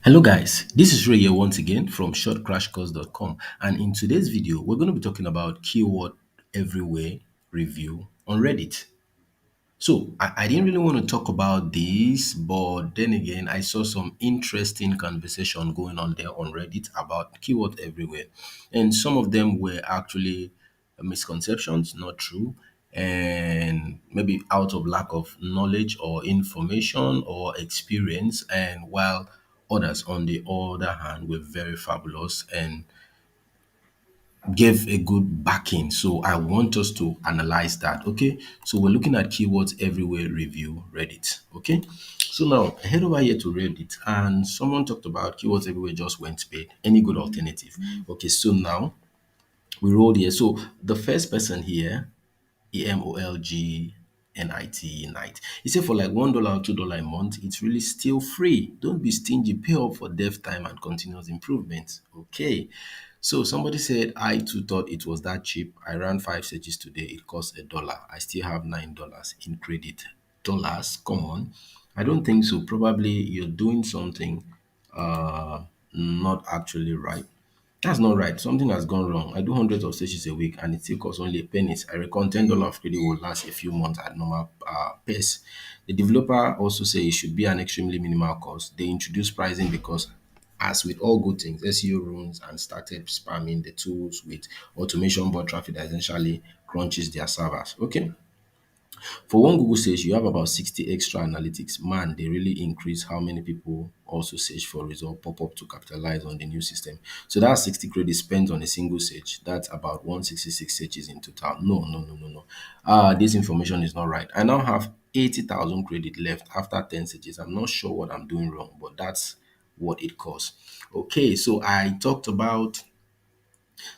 Hello guys, this is Ray here once again from shortcrashcourse.com, and in today's video we're going to be talking about keyword everywhere review on Reddit. So I didn't really want to talk about this, but then again I saw some interesting conversation going on there on Reddit about keyword everywhere, and some of them were actually misconceptions, not true, and maybe out of lack of knowledge or information or experience, and while others on the other hand were very fabulous and gave a good backing. So I want us to analyze that. Okay. So we're looking at keywords everywhere review Reddit. Okay. So now head over here to Reddit, and someone talked about keywords everywhere just went paid. Any good alternative? Okay. So now we rolled here. So the first person here, EMOLGNIT night. He said for like $1 or $2 a month, it's really still free. Don't be stingy. Pay up for dev time and continuous improvement. Okay. So somebody said I too thought it was that cheap. I ran 5 searches today. It cost $1. I still have $9 in credit. Dollars? Come on. I don't think so. Probably you're doing something not actually right. That's not right. Something has gone wrong. I do hundreds of searches a week and it still costs only pennies. I reckon $10 of credit will last a few months at normal pace. The developer also say it should be an extremely minimal cost. They introduced pricing because, as with all good things, SEO runs and started spamming the tools with automation bot traffic that essentially crunches their servers. Okay. For one Google search, you have about 60 extra analytics. Man, they really increase how many people also search for result pop up to capitalize on the new system. So that 60 credit spent on a single search. That's about 166 searches in total. No, no, no, no, no. This information is not right. I now have 80,000 credit left after 10 searches. I'm not sure what I'm doing wrong, but that's what it costs. Okay, so I talked about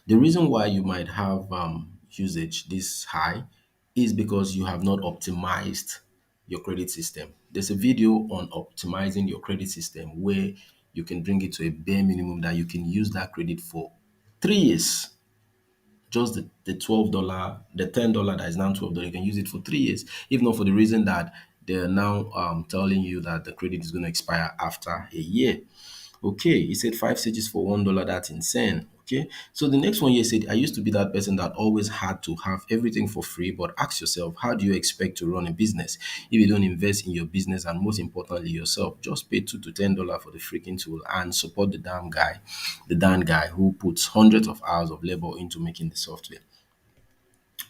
the reason why you might have usage this high is because you have not optimized your credit system. There's a video on optimizing your credit system where you can bring it to a bare minimum that you can use that credit for 3 years. Just the $12, the $10 that is now $12, you can use it for 3 years. If not for the reason that they're now telling you that the credit is going to expire after a year. Okay, he said 5 searches for $1. That's insane. Okay, so the next one here said, I used to be that person that always had to have everything for free, but ask yourself, how do you expect to run a business if you don't invest in your business and most importantly yourself? Just pay $2 to $10 for the freaking tool and support the damn guy who puts hundreds of hours of labor into making the software.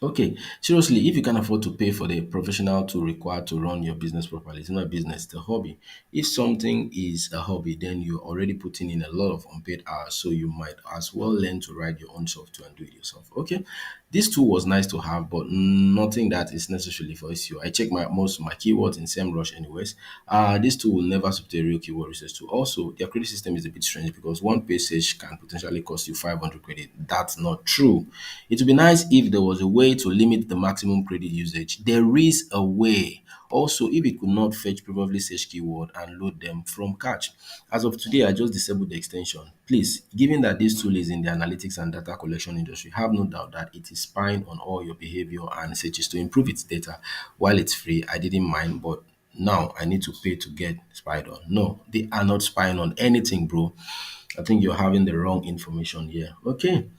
Okay, seriously, if you can afford to pay for the professional tool required to run your business properly, it's not a business, it's a hobby. If something is a hobby, then you're already putting in a lot of unpaid hours, so you might as well learn to write your own software and do it yourself. Okay, this tool was nice to have, but nothing that is necessarily for SEO. I check most of my keywords in SEMrush anyways. This tool will never substitute a real keyword research tool. Also, their credit system is a bit strange because one page search can potentially cost you 500 credit. That's not true. It would be nice if there was a way to limit the maximum credit usage. There is a way. Also, if it could not fetch previously searched keyword and load them from cache. As of today, I just disabled the extension. Please, given that this tool is in the analytics and data collection industry, have no doubt that it is spying on all your behavior and searches to improve its data. While it's free, I didn't mind, but now I need to pay to get spied on. No, they are not spying on anything, bro. I think you're having the wrong information here. Okay.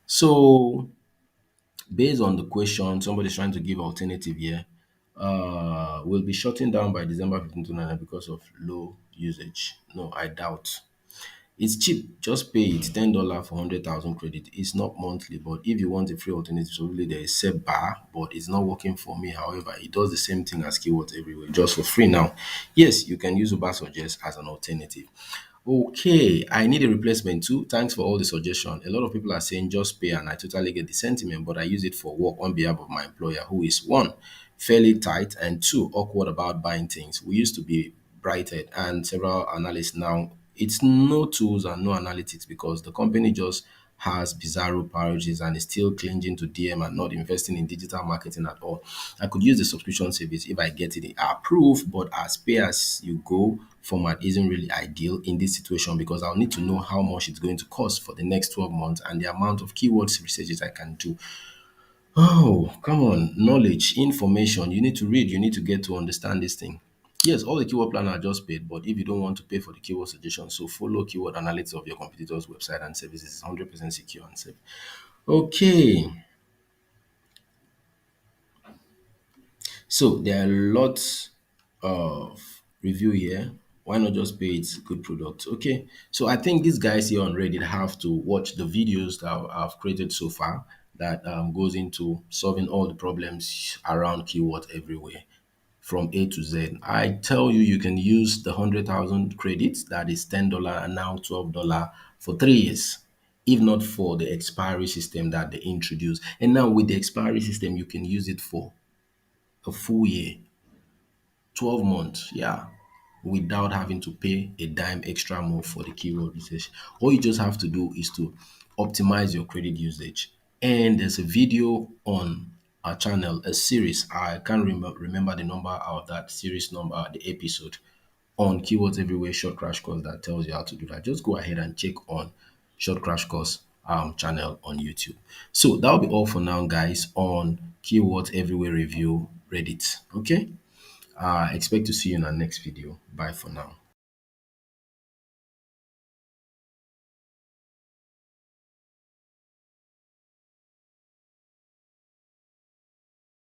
So based on the question, somebody's trying to give alternative here. Will be shutting down by December 15 because of low usage. No, I doubt. It's cheap. Just pay it $10 for 100,000 credit. It's not monthly, but if you want a free alternative, so really there is set bar, but it's not working for me. However, it does the same thing as keywords everywhere, just for free now. Yes, you can use Ubersuggest as an alternative. Okay, I need a replacement too. Thanks for all the suggestion. A lot of people are saying just pay, and I totally get the sentiment, but I use it for work on behalf of my employer, who is one, fairly tight, and two, awkward about buying things. We used to be brighted, and several analysts now. It's no tools and no analytics because the company just has bizarro priorities and is still clinging to DM and not investing in digital marketing at all. I could use the subscription service if I get it approved, but as pay as you go format isn't really ideal in this situation because I'll need to know how much it's going to cost for the next 12 months and the amount of keywords researches I can do. Oh, come on. Knowledge, information. You need to read, you need to get to understand this thing. Yes, all the keyword plan are just paid, but if you don't want to pay for the keyword suggestion, so follow keyword analytics of your competitor's website and services. It's 100% secure and safe. Okay, so there are lots of review here. Why not just pay it's good product? Okay, so I think these guys here on Reddit have to watch the videos that I've created so far that goes into solving all the problems around keywords everywhere from A to Z. I tell you, you can use the 100,000 credits, that is $10 and now $12 for 3 years, if not for the expiry system that they introduced. And now with the expiry system, you can use it for a full year, 12 months, yeah, without having to pay a dime extra more for the keyword research. All you just have to do is to optimize your credit usage. And there's a video on our channel, a series. I can't remember the number of that series number, the episode on Keywords Everywhere Short Crash Course that tells you how to do that. Just go ahead and check on Short Crash Course channel on YouTube. So that'll be all for now, guys, on Keywords Everywhere Review Reddit. Okay. Expect to see you in our next video. Bye for now.